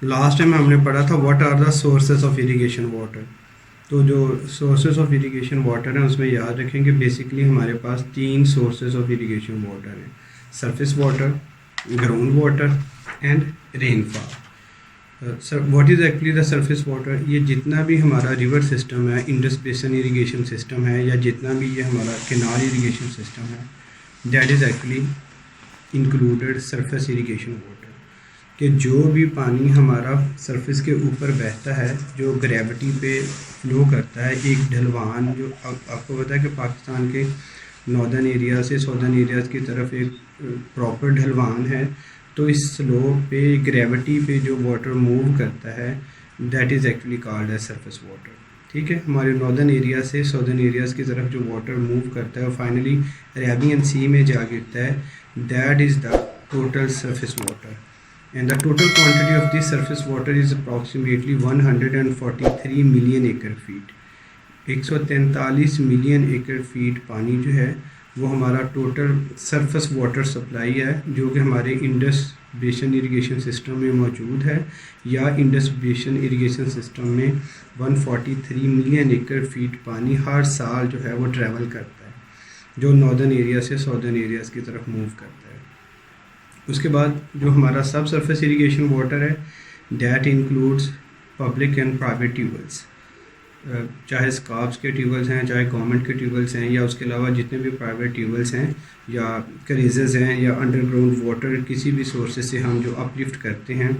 Last time ہم نے پڑھا تھا what are the sources of irrigation water. تو جو سورسز آف اریگیشن واٹر ہیں اس میں یاد رکھیں کہ بیسکلی ہمارے پاس 3 سورسز آف اریگیشن واٹر ہیں: surface water, ground water and rainfall. What is actually the surface water? یہ جتنا بھی ہمارا ریور سسٹم ہے, انڈس بیسن اریگیشن سسٹم ہے, یا جتنا بھی یہ ہمارا کینال اریگیشن سسٹم ہے, that is actually included surface irrigation water. کہ جو بھی پانی ہمارا سرفیس کے اوپر بہتا ہے, جو گریوٹی پہ فلو کرتا ہے, ایک ڈھلوان جو آپ کو پتہ ہے کہ پاکستان کے ناردرن ایریا سے ساؤدرن ایریاز کی طرف ایک پراپر ڈھلوان ہے, تو اس سلوپ پہ گریوٹی پہ جو واٹر موو کرتا ہے that is actually called as surface water. ٹھیک ہے, ہمارے ناردرن ایریا سے ساؤدرن ایریاز کی طرف جو واٹر موو کرتا ہے اور فائنلی عربین سی میں جا گرتا ہے, that is the total surface water. And the total quantity of this surface water is approximately 143 million acre feet. 143 million acre fat پانی جو ہے وہ ہمارا ٹوٹل سرفیس واٹر سپلائی ہے, جو کہ ہمارے انڈس بیسن اریگیشن سسٹم میں موجود ہے, یا انڈس بیسن اریگیشن سسٹم میں 143 ملین ایکڑ فیٹ پانی ہر سال جو ہے وہ ٹریول کرتا ہے, جو ناردرن ایریا سے ساؤدرن ایریاز کی طرف موو کرتا ہے. اس کے بعد جو ہمارا سب سرفیس اریگیشن واٹر ہے that includes public and private tubewells, چاہے اسکاپس کے ٹیوبویلس ہیں, چاہے گورنمنٹ کے ٹیوبویلس ہیں, یا اس کے علاوہ جتنے بھی پرائیویٹ ٹیوبویلس ہیں, یا کریزز ہیں, یا انڈر گراؤنڈ واٹر کسی بھی سورسز سے ہم جو اپ لفٹ کرتے ہیں.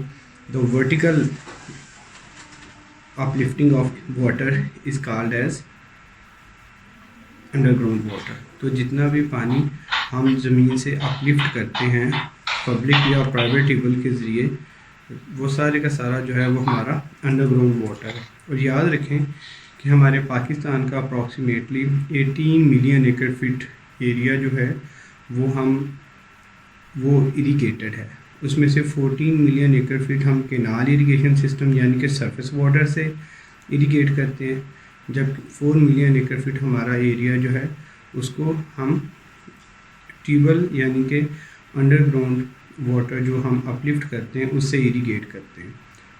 The vertical up lifting of water is called as under ground water. تو جتنا بھی پانی ہم زمین سے اپ لفٹ کرتے ہیں پبلک یا پرائیویٹ ٹیوبویل کے ذریعے, وہ سارے کا سارا جو ہے وہ ہمارا انڈر گراؤنڈ واٹر ہے. اور یاد رکھیں کہ ہمارے پاکستان کا اپروکسیمیٹلی 18 ملین ایکڑ فٹ ایریا جو ہے وہ اریگیٹڈ ہے. اس میں سے 14 ملین ایکڑ فٹ ہم کینال اریگیشن سسٹم یعنی کہ سرفیس واٹر سے اریگیٹ کرتے ہیں, جب 4 ملین ایکڑ فٹ ہمارا ایریا جو ہے اس کو ہم ٹیوبویل یعنی کہ انڈر گراؤنڈ واٹر جو ہم اپ لفٹ کرتے ہیں اس سے اریگیٹ کرتے ہیں.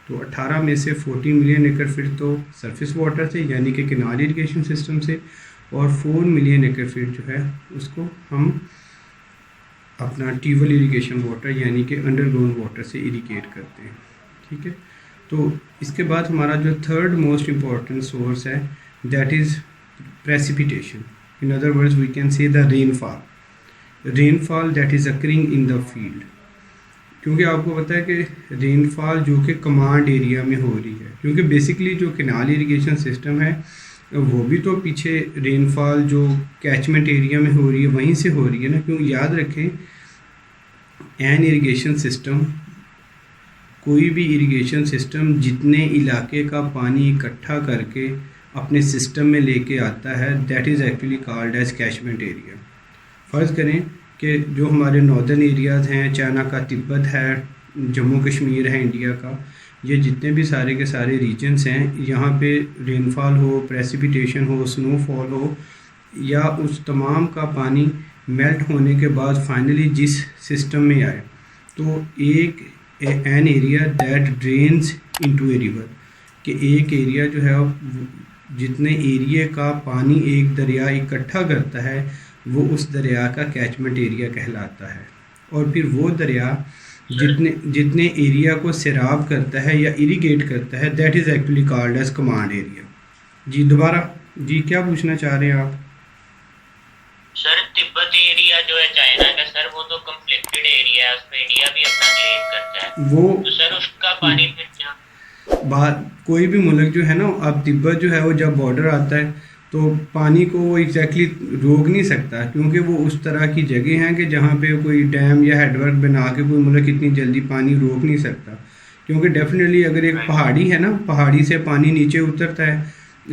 تو 18 میں سے 14 ملین ایکڑ فٹ تو سرفیس واٹر سے یعنی کہ کینال اریگیشن سسٹم سے, اور 4 ملین ایکڑ فٹ جو ہے اس کو ہم اپنا ٹیوبویل اریگیشن واٹر یعنی کہ انڈر گراؤنڈ واٹر سے اریگیٹ کرتے ہیں. ٹھیک ہے, تو اس کے بعد ہمارا جو تھرڈ موسٹ امپورٹنٹ سورس ہے that is precipitation. In other words we can see the rainfall. Rainfall that is occurring in the field, کیونکہ آپ کو پتہ ہے کہ رین فال جو کہ کمانڈ ایریا میں ہو رہی ہے, کیونکہ بیسکلی جو کینال اریگیشن سسٹم ہے وہ بھی تو پیچھے رین فال جو کیچمنٹ ایریا میں ہو رہی ہے وہیں سے ہو رہی ہے نا. کیوں یاد رکھیں این اریگیشن سسٹم, کوئی بھی اریگیشن سسٹم جتنے علاقے کا پانی اکٹھا کر کے اپنے سسٹم میں لے کے آتا ہے that is actually called as catchment area. فرض کریں کہ جو ہمارے ناردرن ایریاز ہیں, چائنا کا تبت ہے, جموں کشمیر ہے انڈیا کا, یہ جتنے بھی سارے کے سارے ریجنس ہیں, یہاں پہ رین فال ہو, پریسیپیٹیشن ہو, سنو فال ہو, یا اس تمام کا پانی میلٹ ہونے کے بعد فائنلی جس سسٹم میں آئے, تو ایک an area that drains into a river, کہ ایک ایریا جو ہے جتنے ایریے کا پانی ایک دریا اکٹھا کرتا ہے وہ اس دریا کا کیچمنٹ ایریا کہلاتا ہے. اور پھر وہ دریا جتنے ایریا کو سیراب کرتا ہے یا اریگیٹ کرتا ہے that is actually called as command area. جی دوبارہ جی کیا پوچھنا چاہ رہے ہیں آپ؟ سر تبت ایریا جو ہے چائنا کا سر وہ تو کنفلکٹڈ ایریا ہے, اس پہ انڈیا بھی اپنا کلیم کرتا ہے, وہ تو سر اس کا پانی پھر کیا بات کوئی بھی ملک جو ہے نا, اب تبت جو ہے وہ جب بارڈر آتا ہے تو پانی کو وہ ایگزیکٹلی روک نہیں سکتا, کیونکہ وہ اس طرح کی جگہ ہیں کہ جہاں پہ کوئی ڈیم یا ہیڈ ورک بنا کے کوئی ملک اتنی جلدی پانی روک نہیں سکتا. کیونکہ ڈیفینیٹلی اگر ایک پہاڑی ہے نا, پہاڑی سے پانی نیچے اترتا ہے,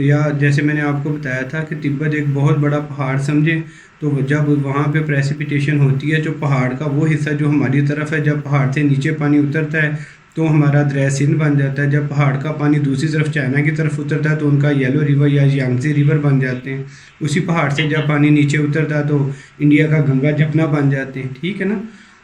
یا جیسے میں نے آپ کو بتایا تھا کہ تبت ایک بہت بڑا پہاڑ سمجھیں, تو جب وہاں پہ پریسیپیٹیشن ہوتی ہے جو پہاڑ کا وہ حصہ جو ہماری طرف ہے, جب پہاڑ سے نیچے پانی اترتا ہے تو ہمارا دریا سندھ بن جاتا ہے. جب پہاڑ کا پانی دوسری طرف چائنا کی طرف اترتا ہے تو ان کا یلو ریور یا یانگزی ریور بن جاتے ہیں. اسی پہاڑ سے جب پانی نیچے اترتا ہے تو انڈیا کا گنگا جمنا بن جاتے ہیں. ٹھیک ہے نا.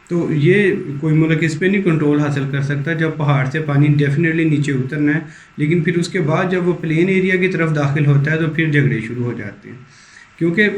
تو یہ کوئی ملک اس پہ نہیں کنٹرول حاصل کر سکتا. جب پہاڑ سے پانی ڈیفینیٹلی نیچے اترنا ہے، لیکن پھر اس کے بعد جب وہ پلین ایریا کی طرف داخل ہوتا ہے تو پھر جھگڑے شروع ہو جاتے ہیں، کیونکہ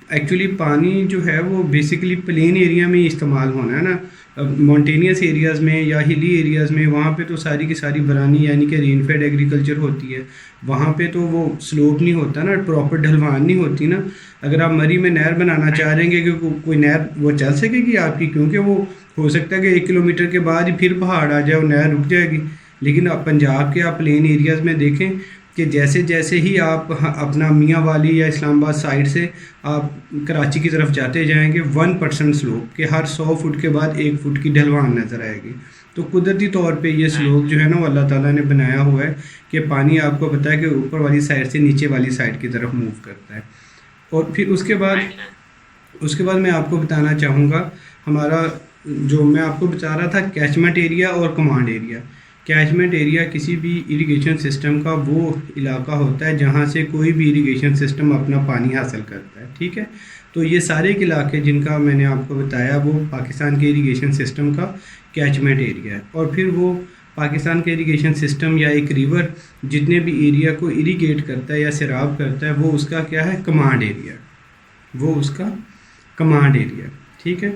ایکچولی پانی جو ہے وہ بیسیکلی پلین ایریا میں ہی استعمال ہونا ہے نا. مونٹینیس ایریاز میں یا ہلی ایریاز میں وہاں پہ تو ساری کی ساری برانی یعنی کہ رین فیڈ ایگریکلچر ہوتی ہے، وہاں پہ تو وہ سلوپ نہیں ہوتا نا، پراپر ڈھلوان نہیں ہوتی نا. اگر آپ مری میں نہر بنانا چاہ رہے ہیں کہ کوئی نہر وہ چل سکے گی آپ کی، کیونکہ وہ ہو سکتا ہے کہ 1 کلومیٹر کے بعد ہی پھر پہاڑ آ جائے اور نہر رک جائے گی. لیکن آپ پنجاب کے آپ پلین ایریاز میں دیکھیں کہ جیسے جیسے ہی آپ اپنا میاں والی یا اسلام آباد سائڈ سے آپ کراچی کی طرف جاتے جائیں گے 1% سلوپ کہ ہر 100 فٹ کے بعد 1 فٹ کی ڈھلوان نظر آئے گی. تو قدرتی طور پہ یہ سلوپ جو ہے نا وہ اللہ تعالیٰ نے بنایا ہوا ہے کہ پانی آپ کو پتہ ہے کہ اوپر والی سائڈ سے نیچے والی سائڈ کی طرف موو کرتا ہے. اور پھر اس کے بعد میں آپ کو بتانا چاہوں گا ہمارا جو میں آپ کو بتا رہا تھا کیچمنٹ ایریا اور کمانڈ ایریا. کیچمنٹ ایریا کسی بھی اریگیشن سسٹم کا وہ علاقہ ہوتا ہے جہاں سے کوئی بھی اریگیشن سسٹم اپنا پانی حاصل کرتا ہے، ٹھیک ہے. تو یہ سارے علاقے جن کا میں نے آپ کو بتایا وہ پاکستان کے اریگیشن سسٹم کا کیچمنٹ ایریا ہے. اور پھر وہ پاکستان کے اریگیشن سسٹم یا ایک ریور جتنے بھی ایریا کو اریگیٹ کرتا ہے یا سیراب کرتا ہے وہ اس کا کیا ہے کمانڈ ایریا، وہ اس کا کمانڈ ایریا، ٹھیک ہے.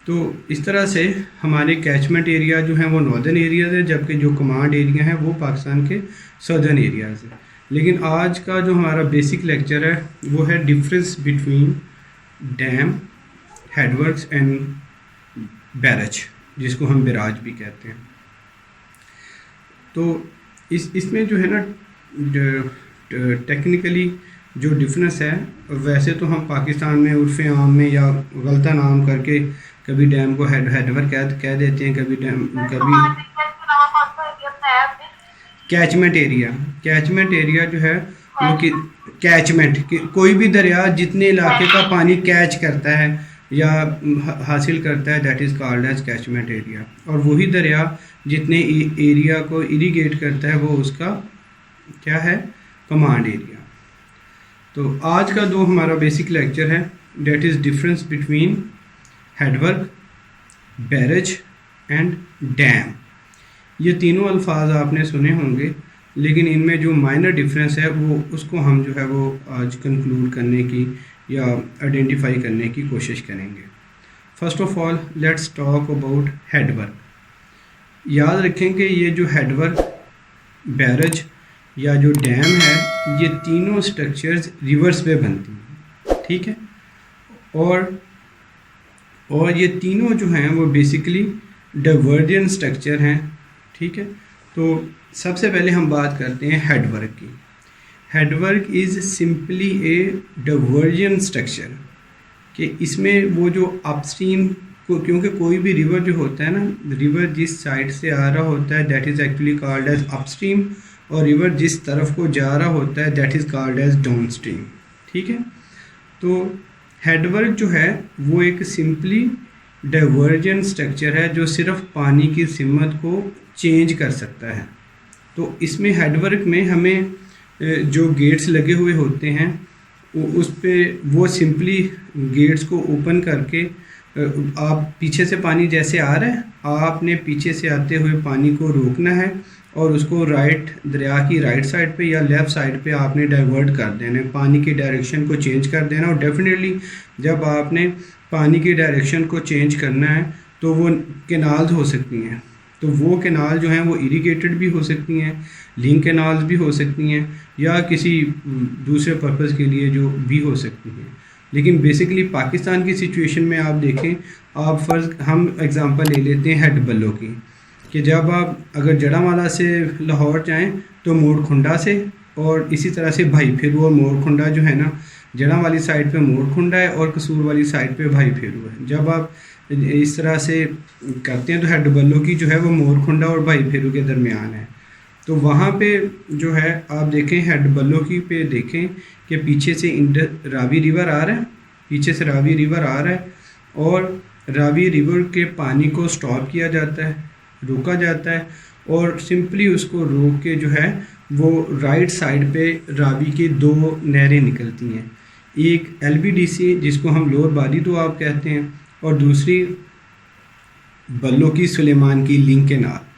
تو اس طرح سے ہمارے کیچمنٹ ایریا جو ہیں وہ ناردرن ایریاز ہے، جبکہ جو کمانڈ ایریا ہیں وہ پاکستان کے سدرن ایریاز ہیں. لیکن آج کا جو ہمارا بیسک لیکچر ہے وہ ہے difference between dam, head works and barrage, جس کو ہم بیراج بھی کہتے ہیں. تو اس میں جو ہے نا ٹیکنیکلی جو ڈفرینس ہے، ویسے تو ہم پاکستان میں عرف عام میں یا غلطہ نام کر کے کبھی ڈیم کو ہیڈ ورک کہہ دیتے ہیں، کبھی کیچمنٹ ایریا جو ہے وہ کیچمنٹ کوئی بھی دریا جتنے علاقے کا پانی کیچ کرتا ہے یا حاصل کرتا ہے that is called as catchment area. اور وہی دریا جتنے ایریا کو اریگیٹ کرتا ہے وہ اس کا کیا ہے کمانڈ ایریا. تو آج کا جو ہمارا بیسک لیکچر ہے that is difference between head work, barrage and dam. یہ تینوں الفاظ آپ نے سنے ہوں گے، لیکن ان میں جو مائنر ڈفرینس ہے وہ اس کو ہم جو ہے وہ آج کنکلوڈ کرنے کی یا آئیڈینٹیفائی کرنے کی کوشش کریں گے. First of all let's talk about head work. یاد رکھیں کہ یہ جو ہیڈ ورک، بیرج یا جو ڈیم ہے یہ تینوں سٹرکچرز ریورس پہ بنتی ہیں، ٹھیک ہے. اور یہ تینوں جو ہیں وہ بیسیکلی ڈائیورجن سٹرکچر ہیں، ٹھیک ہے. تو سب سے پہلے ہم بات کرتے ہیں ہیڈ ورک کی. Head work is simply a diversion structure کہ اس میں وہ جو اپ اسٹریم کیونکہ کوئی بھی ریور جو ہوتا ہے نا، ریور جس سائڈ سے آ رہا ہوتا ہے that is actually called as up stream, اور ریور جس طرف کو جا رہا ہوتا ہے that is called as down stream, ٹھیک ہے. تو ہیڈ ورک جو ہے وہ ایک سمپلی ڈائیورجن سٹرکچر ہے جو صرف پانی کی سمت کو چینج کر سکتا ہے. تو اس میں ہیڈ ورک میں ہمیں جو گیٹس لگے ہوئے ہوتے ہیں اس پہ وہ سمپلی گیٹس کو اوپن کر کے آپ پیچھے سے پانی جیسے آ رہا ہے آپ نے پیچھے سے آتے ہوئے پانی کو روکنا ہے اور اس کو دریا کی رائٹ سائڈ پہ یا لیفٹ سائڈ پہ آپ نے ڈائیورٹ کر دینا ہے، پانی کی ڈائریکشن کو چینج کر دینا. اور ڈیفینیٹلی جب آپ نے پانی کی ڈائریکشن کو چینج کرنا ہے تو وہ کینالز ہو سکتی ہیں. تو وہ کینال جو ہیں وہ اریگیٹڈ بھی ہو سکتی ہیں، لنک کینالز بھی ہو سکتی ہیں، یا کسی دوسرے پرپز کے لیے جو بھی ہو سکتی ہیں. لیکن بیسیکلی پاکستان کی سچویشن میں آپ دیکھیں، ہم اگزامپل لے لیتے ہیں ہیڈ بلوں کی کہ جب آپ اگر جڑامالہ سے لاہور جائیں تو موڑ کھنڈا سے، اور اسی طرح سے بھائی پھیرو اور موڑ کھنڈا جو ہے نا، جڑاں والی سائڈ پہ موڑ کھنڈا ہے اور قصور والی سائڈ پہ بھائی پھیرو ہے. جب آپ اس طرح سے کرتے ہیں تو ہیڈ بلوں کی جو ہے وہ موڑ کھنڈا اور بھائی پھیرو کے درمیان ہے. تو وہاں پہ جو ہے آپ دیکھیں ہیڈ بلوں کی پہ دیکھیں کہ پیچھے سے راوی ریور آ رہا ہے، اور راوی ریور کے پانی کو سٹاپ کیا جاتا ہے، روکا جاتا ہے، اور سمپلی اس کو روک کے جو ہے وہ رائٹ سائڈ پہ راوی کے 2 نہریں نکلتی ہیں، ایک LBDC جس کو ہم لور بادی تو آپ کہتے ہیں، اور دوسری بلو کی سلیمان کی لنک کے نال